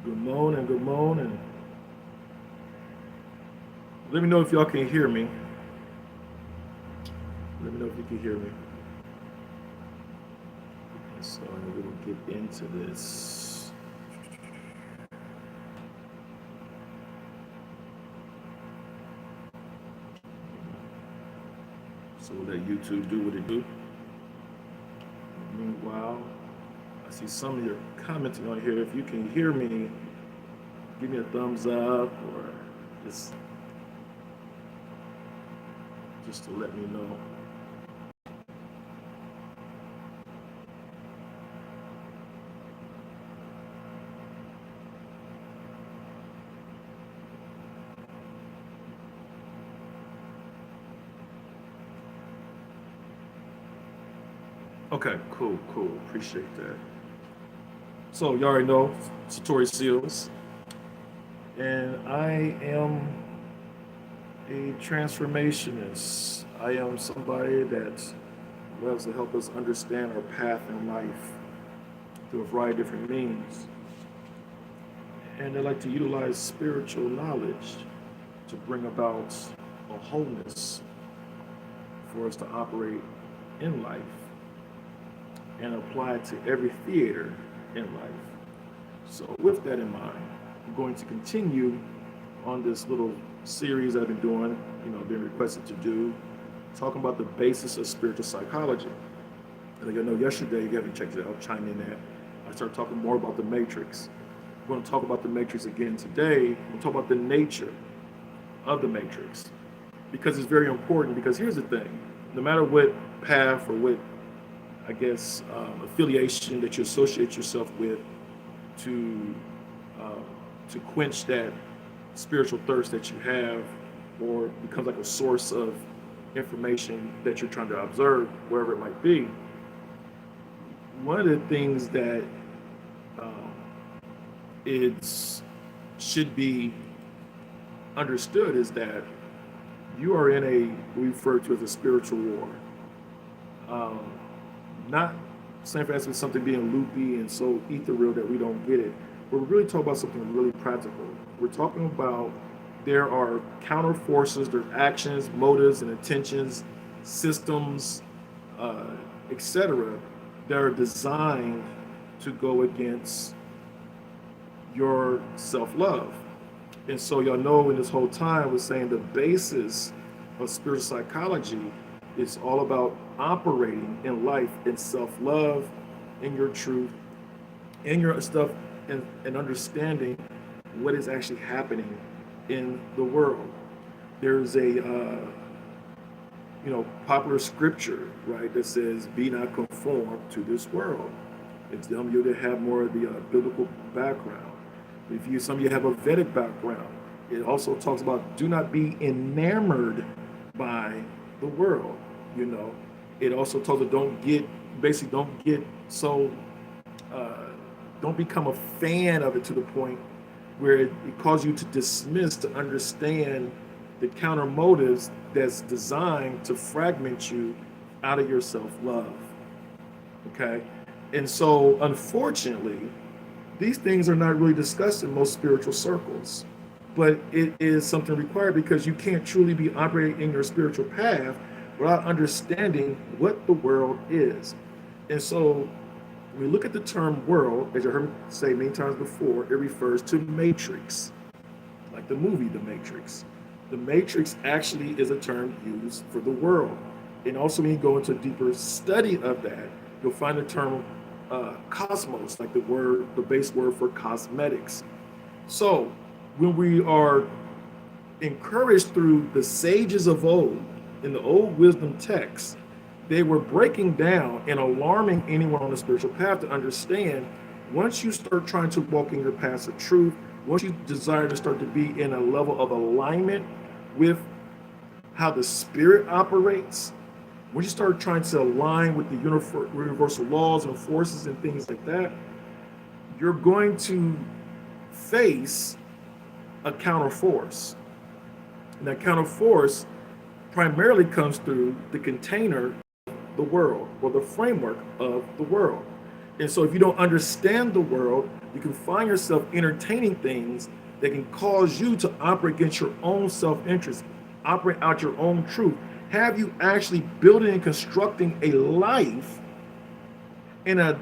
Good morning, good morning. Let me know if y'all can hear me. Let me know if you can hear me. So we will get into this. So we'll let YouTube do what it do. Meanwhile, I see some of you commenting on here. If you can hear me, give me a thumbs up or just to let me know. Okay, cool. Appreciate that. So you already know Satori Seals, and I am a transformationist. I am somebody that loves to help us understand our path in life through a variety of different means. And I like to utilize spiritual knowledge to bring about a wholeness for us to operate in life and apply it to every theater in life. So with that in mind, I'm going to continue on this little series I've been doing, been requested to do, talking about the basis of spiritual psychology. And like I know yesterday, if you haven't checked it out, chime in there. I started talking more about the matrix. We're going to talk about the matrix again today. We'll talk about the nature of the matrix because it's very important. Because here's the thing: no matter what path or what, I guess, affiliation that you associate yourself with to quench that spiritual thirst that you have, or becomes like a source of information that you're trying to observe, wherever it might be. One of the things that it should be understood is that you are in a, we refer to as a spiritual war. Not saying for instance something being loopy and so ethereal that we don't get it. But we're really talking about something really practical. We're talking about there are counter forces, there's actions, motives, and intentions, systems, etc., that are designed to go against your self-love. And so y'all know in this whole time we're saying the basis of spiritual psychology is all about operating in life in self-love, in your truth, in your stuff, and understanding what is actually happening in the world. There's a popular scripture, right, that says, "Be not conformed to this world." It's them you that have more of the biblical background. If you some of you have a Vedic background, it also talks about do not be enamored by the world. It also talks about don't get so don't become a fan of it to the point where it causes you to dismiss, to understand the counter motives that's designed to fragment you out of your self-love. Okay? And so, unfortunately, these things are not really discussed in most spiritual circles, but it is something required because you can't truly be operating in your spiritual path without understanding what the world is. And so, when we look at the term world, as you heard me say many times before, it refers to matrix, like the movie The Matrix. The matrix actually is a term used for the world. And also, when you go into a deeper study of that, you'll find the term cosmos, like the base word for cosmetics. So, when we are encouraged through the sages of old, in the old wisdom texts, they were breaking down and alarming anyone on the spiritual path to understand once you start trying to walk in your path of truth, once you desire to start to be in a level of alignment with how the spirit operates, when you start trying to align with the universal laws and forces and things like that, you're going to face a counter force. And that counter force primarily comes through the container, the world, or the framework of the world. And so if you don't understand the world, you can find yourself entertaining things that can cause you to operate against your own self-interest, operate out your own truth. Have you actually building and constructing a life in a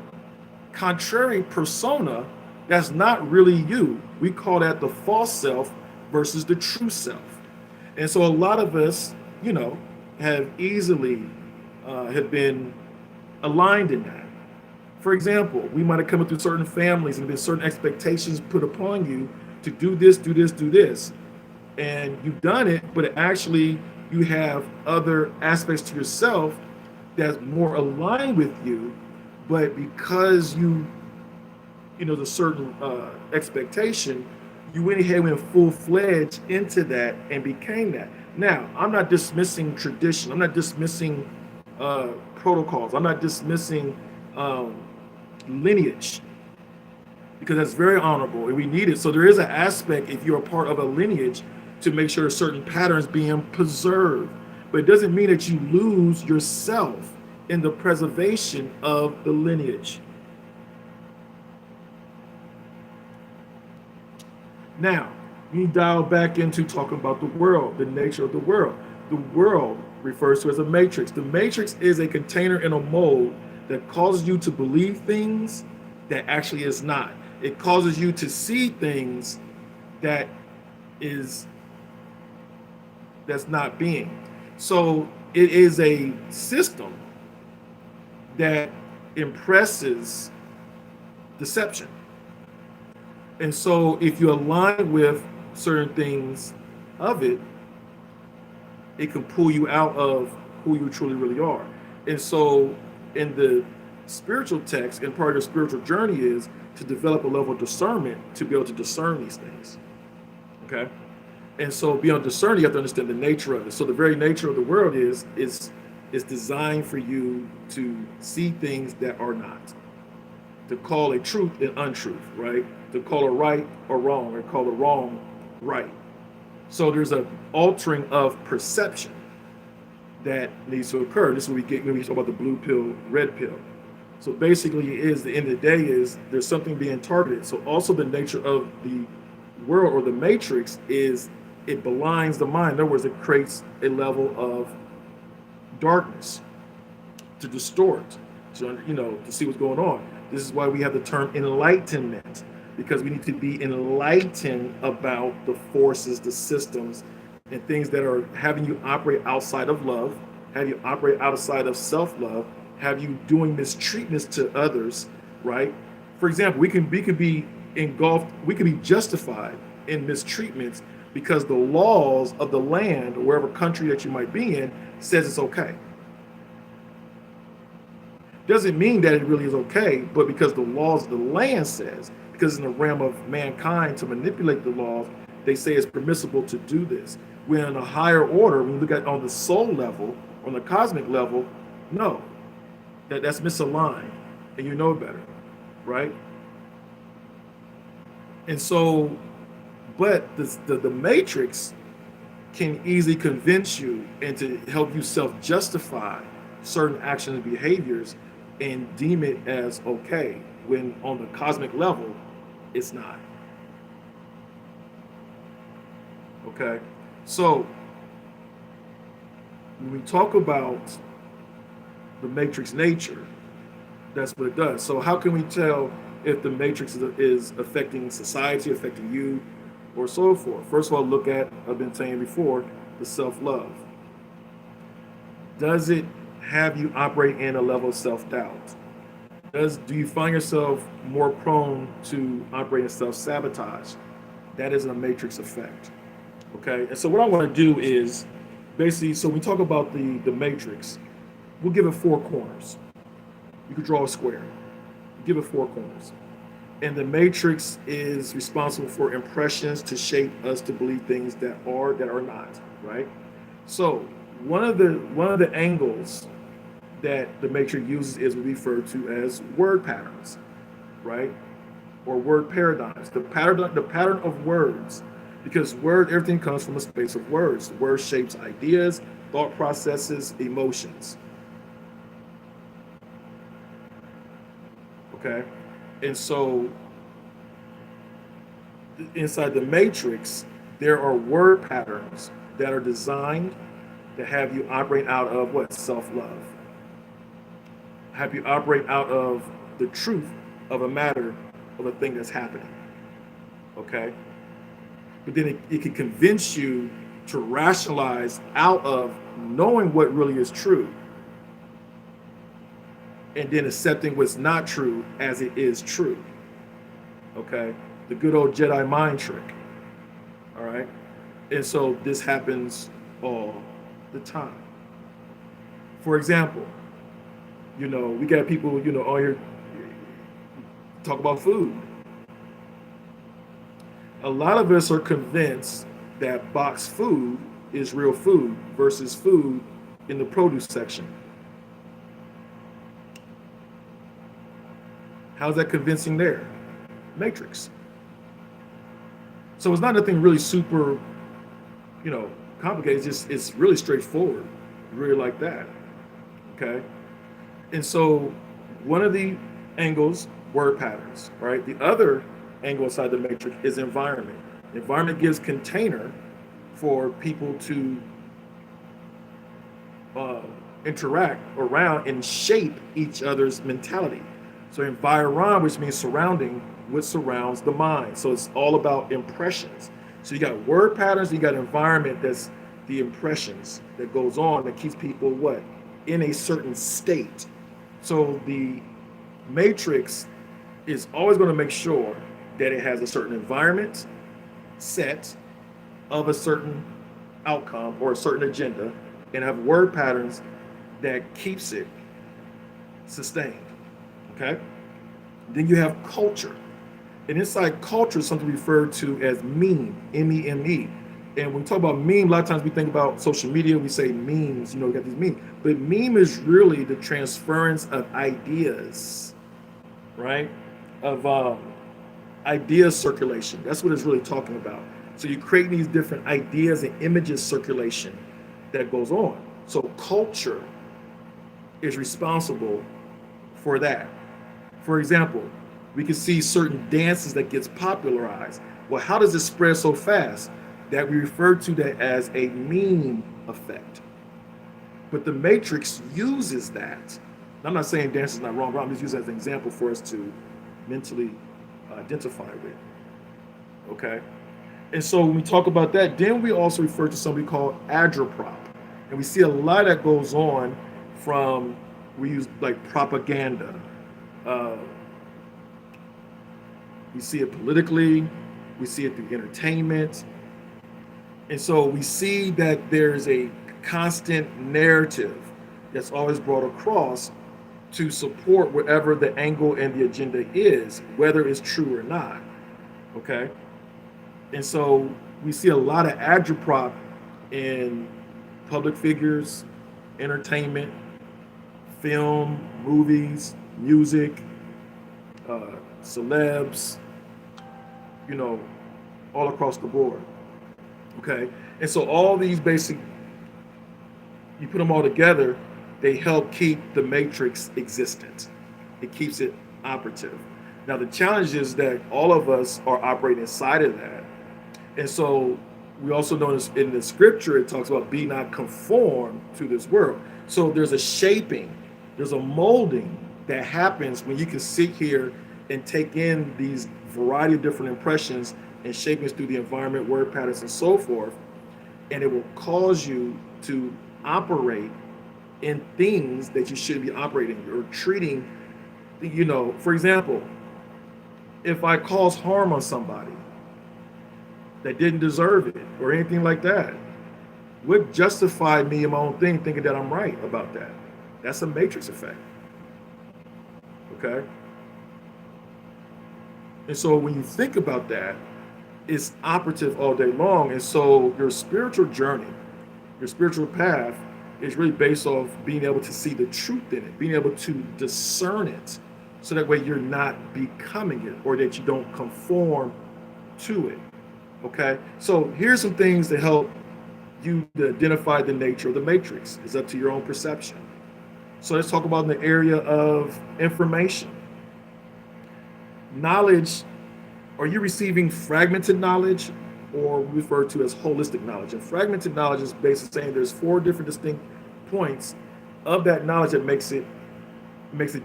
contrary persona that's not really you? We call that the false self versus the true self. And so a lot of us, have easily have been aligned in that. For example, we might have come up through certain families and there's certain expectations put upon you to do this, do this, do this. And you've done it, but actually you have other aspects to yourself that's more aligned with you. But because the certain expectation, you went ahead and went full-fledged into that and became that. Now, I'm not dismissing tradition. I'm not dismissing protocols. I'm not dismissing lineage, because that's very honorable and we need it. So there is an aspect, if you're a part of a lineage, to make sure certain patterns being preserved. But it doesn't mean that you lose yourself in the preservation of the lineage. Now, we dial back into talking about the world, the nature of the world. The world refers to as a matrix. The matrix is a container in a mold that causes you to believe things that actually is not. It causes you to see things that's not being. So it is a system that impresses deception. And so if you align with certain things of it, it can pull you out of who you truly really are. And so in the spiritual text, and part of the spiritual journey is to develop a level of discernment to be able to discern these things. Okay? And so beyond discerning, you have to understand the nature of it. So the very nature of the world is designed for you to see things that are not, to call a truth an untruth, right? To call a right or wrong, or call a wrong right. So there's an altering of perception that needs to occur. This is what we get when we talk about the blue pill, red pill. So basically, the end of the day is there's something being targeted. So also the nature of the world or the matrix is it blinds the mind. In other words, it creates a level of darkness to distort, to see what's going on. This is why we have the term enlightenment, because we need to be enlightened about the forces, the systems, and things that are having you operate outside of love, have you operate outside of self-love, have you doing mistreatments to others, right? For example, we could be engulfed, we could be justified in mistreatments because the laws of the land or wherever country that you might be in says it's okay. Doesn't mean that it really is okay, but because the laws of the land says, because in the realm of mankind to manipulate the laws, they say it's permissible to do this. When on a higher order, when you look at on the soul level, on the cosmic level, no, that's misaligned, and you know better, right? And so, but the matrix can easily convince you and to help you self-justify certain actions and behaviors and deem it as okay, when on the cosmic level, it's not. Okay? So, when we talk about the matrix nature, that's what it does. So how can we tell if the matrix is affecting society, affecting you, or so forth? First of all, look at, I've been saying before, the self-love. Does it have you operate in a level of self-doubt? Do you find yourself more prone to operate in self-sabotage? That is a matrix effect. Okay, and so what I want to do is basically, so we talk about the matrix, we'll give it 4 corners. You could draw a square, give it 4 corners. And the matrix is responsible for impressions to shape us to believe things that are not, right? So one of the angles that the matrix uses is referred to as word patterns, right? Or word paradigms. The pattern of words. Because everything comes from a space of words. Words shapes ideas, thought processes, emotions. Okay. And so inside the matrix, there are word patterns that are designed to have you operate out of what? Self-love. Have you operate out of the truth of a matter of a thing that's happening. Okay? But then it can convince you to rationalize out of knowing what really is true and then accepting what's not true as it is true. Okay? The good old Jedi mind trick. All right? And so this happens all the time. For example, we got people, on here talk about food. A lot of us are convinced that boxed food is real food versus food in the produce section. How's that convincing there? Matrix. So it's not nothing really super, complicated. It's really straightforward. Really like that. Okay. And so one of the angles, word patterns, right? The other angle inside the matrix is environment. Environment gives container for people to interact around and shape each other's mentality. So environ, which means surrounding, what surrounds the mind. So it's all about impressions. So you got word patterns, you got environment that's the impressions that goes on that keeps people what? In a certain state. So the matrix is always going to make sure that it has a certain environment set of a certain outcome or a certain agenda and have word patterns that keeps it sustained. Okay? Then you have culture. And inside culture is something referred to as meme, M-E-M-E. And when we talk about meme, a lot of times we think about social media, we say memes, we got these memes. But meme is really the transference of ideas, right? Of idea circulation. That's what it's really talking about. So you create these different ideas and images circulation that goes on. So culture is responsible for that. For example, we can see certain dances that gets popularized. Well, how does it spread so fast? That we refer to that as a meme effect. But the matrix uses that. I'm not saying dance is not wrong, I'm just using it as an example for us to mentally identify with. Okay? And so when we talk about that, then we also refer to something called agitprop. And we see a lot that goes on from, we use like propaganda. We see it politically, we see it through entertainment. And so we see that there's a constant narrative that's always brought across to support whatever the angle and the agenda is, whether it's true or not. Okay? And so we see a lot of agitprop in public figures, entertainment, film, movies, music, celebs, all across the board. Okay, and so all these basic, you put them all together, they help keep the matrix existent. It keeps it operative. Now the challenge is that all of us are operating inside of that. And so we also notice in the scripture, it talks about be not conformed to this world. So there's a shaping, there's a molding that happens when you can sit here and take in these variety of different impressions and shapings through the environment, word patterns, and so forth. And it will cause you to operate in things that you shouldn't be operating or treating, for example, if I cause harm on somebody that didn't deserve it or anything like that, what justified me in my own thing thinking that I'm right about that? That's a matrix effect. Okay? And so when you think about that, it's operative all day long. And so your spiritual journey, your spiritual path is really based off being able to see the truth in it, being able to discern it, so that way you're not becoming it or that you don't conform to it. Okay? So here's some things to help you to identify the nature of the matrix. It's up to your own perception. So let's talk about in the area of information. knowledge, are you receiving fragmented knowledge or referred to as holistic knowledge? And fragmented knowledge is basically saying there's four different distinct points of that knowledge that makes it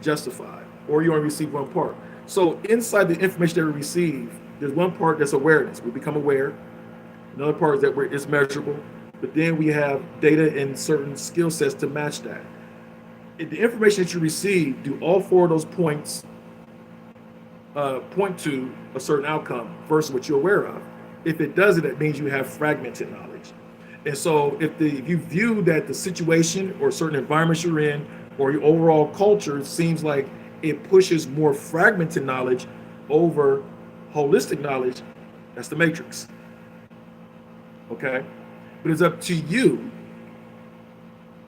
justified, or you only receive one part. So inside the information that we receive, there's one part that's awareness. We become aware. Another part is that it's measurable. But then we have data and certain skill sets to match that. If the information that you receive, do all four of those points point to a certain outcome versus what you're aware of? If it doesn't, that means you have fragmented knowledge. And so if you view that the situation or certain environments you're in or your overall culture seems like it pushes more fragmented knowledge over holistic knowledge, that's the matrix. Okay? But it's up to you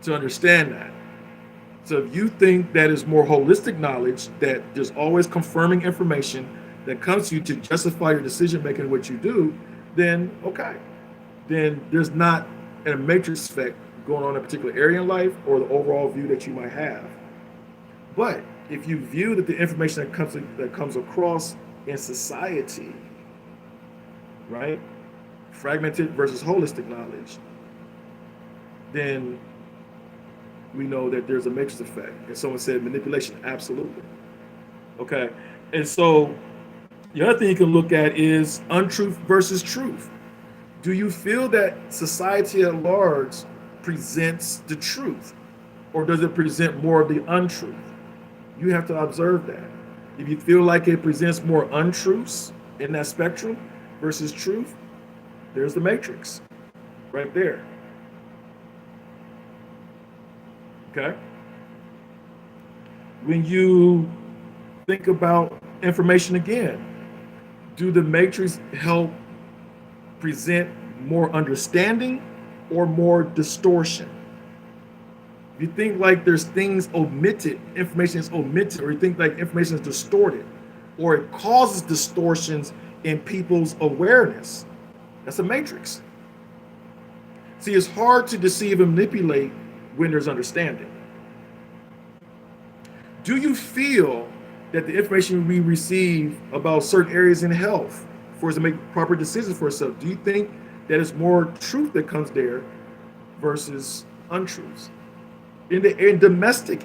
to understand that. So if you think that is more holistic knowledge, that there's always confirming information that comes to you to justify your decision making what you do, then okay. Then there's not a matrix effect going on in a particular area in life or the overall view that you might have. But if you view that the information that comes across in society, right, fragmented versus holistic knowledge, then we know that there's a matrix effect. And someone said manipulation, absolutely. Okay, and so the other thing you can look at is untruth versus truth. Do you feel that society at large presents the truth, or does it present more of the untruth? You have to observe that. If you feel like it presents more untruths in that spectrum versus truth, there's the matrix right there. Okay? When you think about information again, do the matrix help present more understanding or more distortion? If you think like there's things omitted, information is omitted, or you think like information is distorted, or it causes distortions in people's awareness, that's a matrix. See, it's hard to deceive and manipulate when there's understanding. Do you feel that the information we receive about certain areas in health for us to make proper decisions for ourselves, do you think that it's more truth that comes there versus untruths? In domestic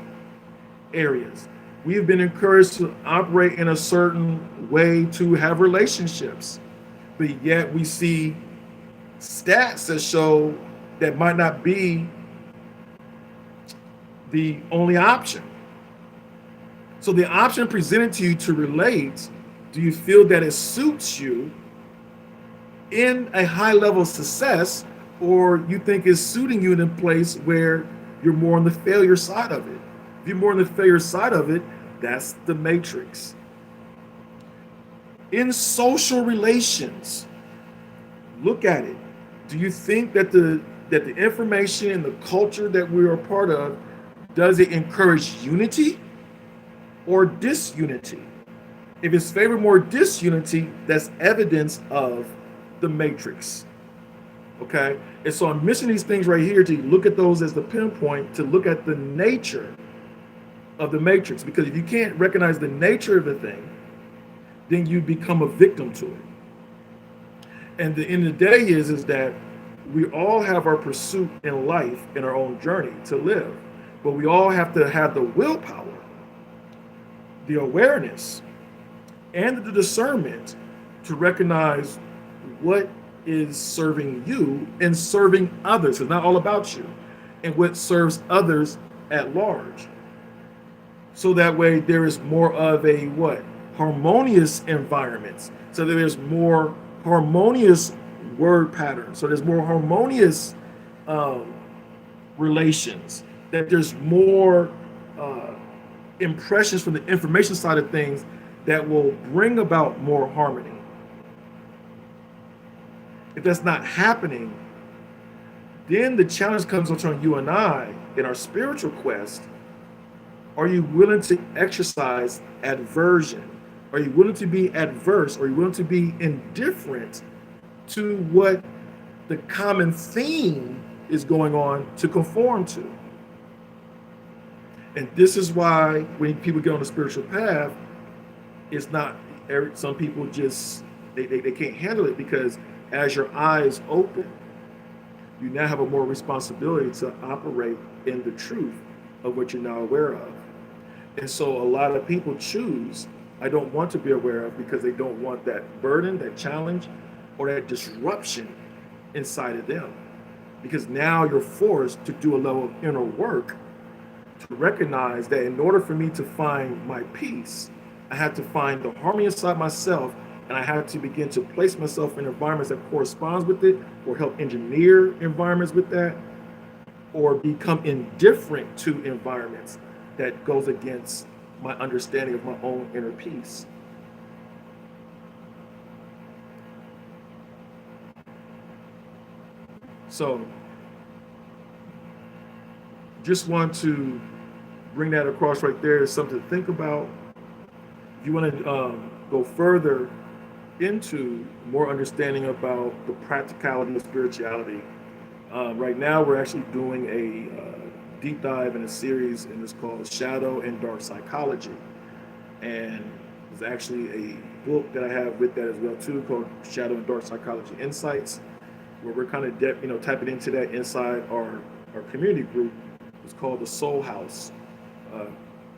areas, we have been encouraged to operate in a certain way to have relationships, but yet we see stats that show that might not be the only option. So the option presented to you to relate, do you feel that it suits you in a high level of success, or you think it's suiting you in a place where you're more on the failure side of it? If you're more on the failure side of it, that's the matrix. In social relations, look at it. Do you think that the information and the culture that we are a part of, does it encourage unity or disunity? If it's favored more disunity, that's evidence of the matrix. Okay? And so I'm missing these things right here to look at those as the pinpoint, to look at the nature of the matrix. Because if you can't recognize the nature of the thing, then you become a victim to it. And the end of the day is that we all have our pursuit in life, in our own journey to live. But we all have to have the willpower, the awareness, and the discernment to recognize what is serving you and serving others. It's not all about you, and what serves others at large. So that way there is more of a harmonious environments. So that there's more harmonious word patterns. So there's more harmonious relations. That there's more impressions from the information side of things that will bring about more harmony. If that's not happening, then the challenge comes on you and I in our spiritual quest. Are you willing to exercise aversion? Are you willing to be adverse? Are you willing to be indifferent to what the common theme is going on to conform to? And this is why when people get on the spiritual path, it's not Some people just they can't handle it because as your eyes open, you now have a more responsibility to operate in the truth of what you're now aware of. And so a lot of people choose, I don't want to be aware of because they don't want that burden, that challenge, or that disruption inside of them. Because now you're forced to do a level of inner work to recognize that in order for me to find my peace, I have to find the harmony inside myself, and I have to begin to place myself in environments that corresponds with it, or help engineer environments with that, or become indifferent to environments that goes against my understanding of my own inner peace. So just want to bring that across right there as something to think about. If you want to go further into more understanding about the practicality of spirituality, right now we're actually doing a deep dive in a series, and it's called Shadow and Dark Psychology. And there's actually a book that I have with that as well too, called Shadow and Dark Psychology Insights, where we're kind of tapping into that inside our community group. It's called the Soul House uh,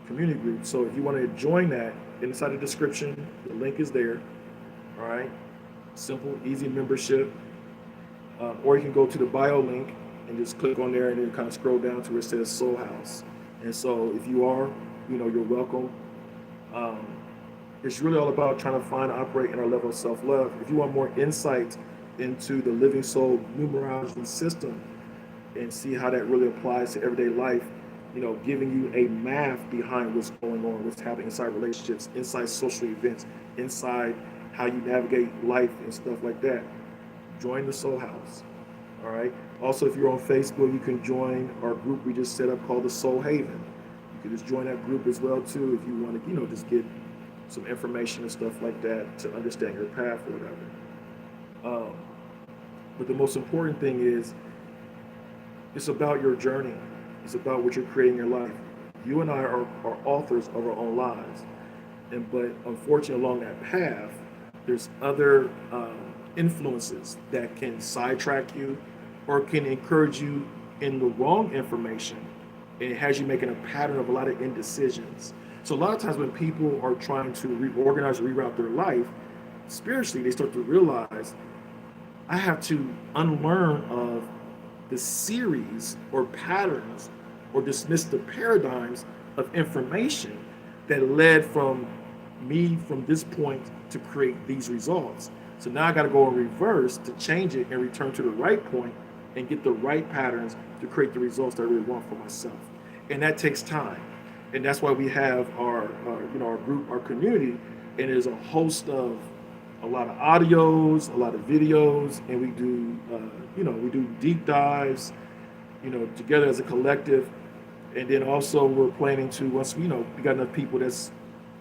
community group. So if you want to join that, inside the description, the link is there. All right, simple, easy membership. Or you can go to the bio link and just click on there, and then kind of scroll down to where it says Soul House. And so if you are, you're welcome. Um, it's really all about trying to find and operate in our level of self-love. If you want more insight into the Living Soul numerology system and see how that really applies to everyday life, giving you a math behind what's going on, what's happening inside relationships, inside social events, inside how you navigate life and stuff like that, join the Soul House. All right. Also, if you're on Facebook, you can join our group we just set up called the Soul Haven. You can just join that group as well too if you want to, just get some information and stuff like that to understand your path or whatever. Um, but the most important thing is it's about your journey. It's about what you're creating in your life. You and I are authors of our own lives. But unfortunately, along that path, there's other influences that can sidetrack you or can encourage you in the wrong information, and it has you making a pattern of a lot of indecisions. So a lot of times when people are trying to reorganize or reroute their life spiritually, they start to realize I have to unlearn of the series or patterns or dismiss the paradigms of information that led from me from this point to create these results. So now I got to go in reverse to change it and return to the right point and get the right patterns to create the results that I really want for myself. And that takes time. And that's why we have our group, our community, and there's a host of a lot of audios, a lot of videos, and we do deep dives, together as a collective. And then also we're planning to, once we got enough people that's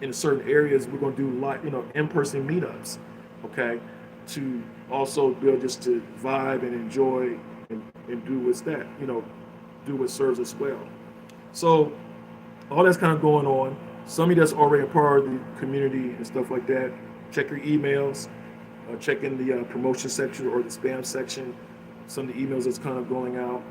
in certain areas, we're going to do in-person meetups, okay, to also build just to vibe and enjoy and do do what serves us well. So all that's kind of going on. Some of you that's already a part of the community and stuff like that, check your emails, check in the promotion section or the spam section. Some of the emails that's kind of going out.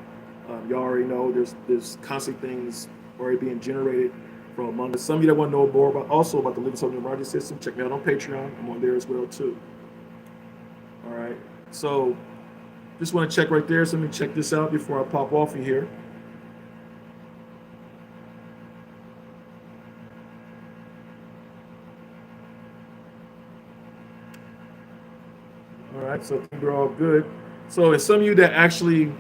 You already know there's constant things already being generated from among us. Some of you that want to know more about the Living Soul Numerology System, check me out on Patreon. I'm on there as well too. All right. So just want to check right there. So let me check this out before I pop off of here. All right. So I think we're all good. So and some of you that actually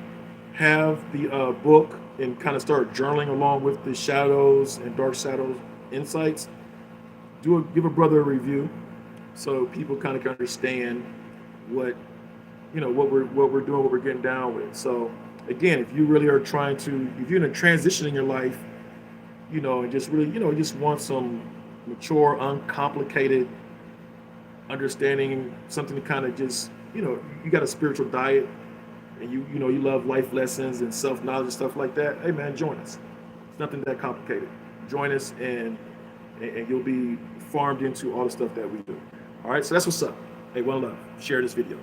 have the book and kind of start journaling along with the shadows and dark shadows insights, give a brother a review so people kind of can understand what we're doing, what we're getting down with. So again, if you really are if you're in a transition in your life, and just really, just want some mature, uncomplicated understanding, something to kind of just, you got a spiritual diet, and you love life lessons and self-knowledge and stuff like that, hey man, join us. It's nothing that complicated. Join us, and and you'll be farmed into all the stuff that we do. All right, so that's what's up. Hey, one love. Share this video.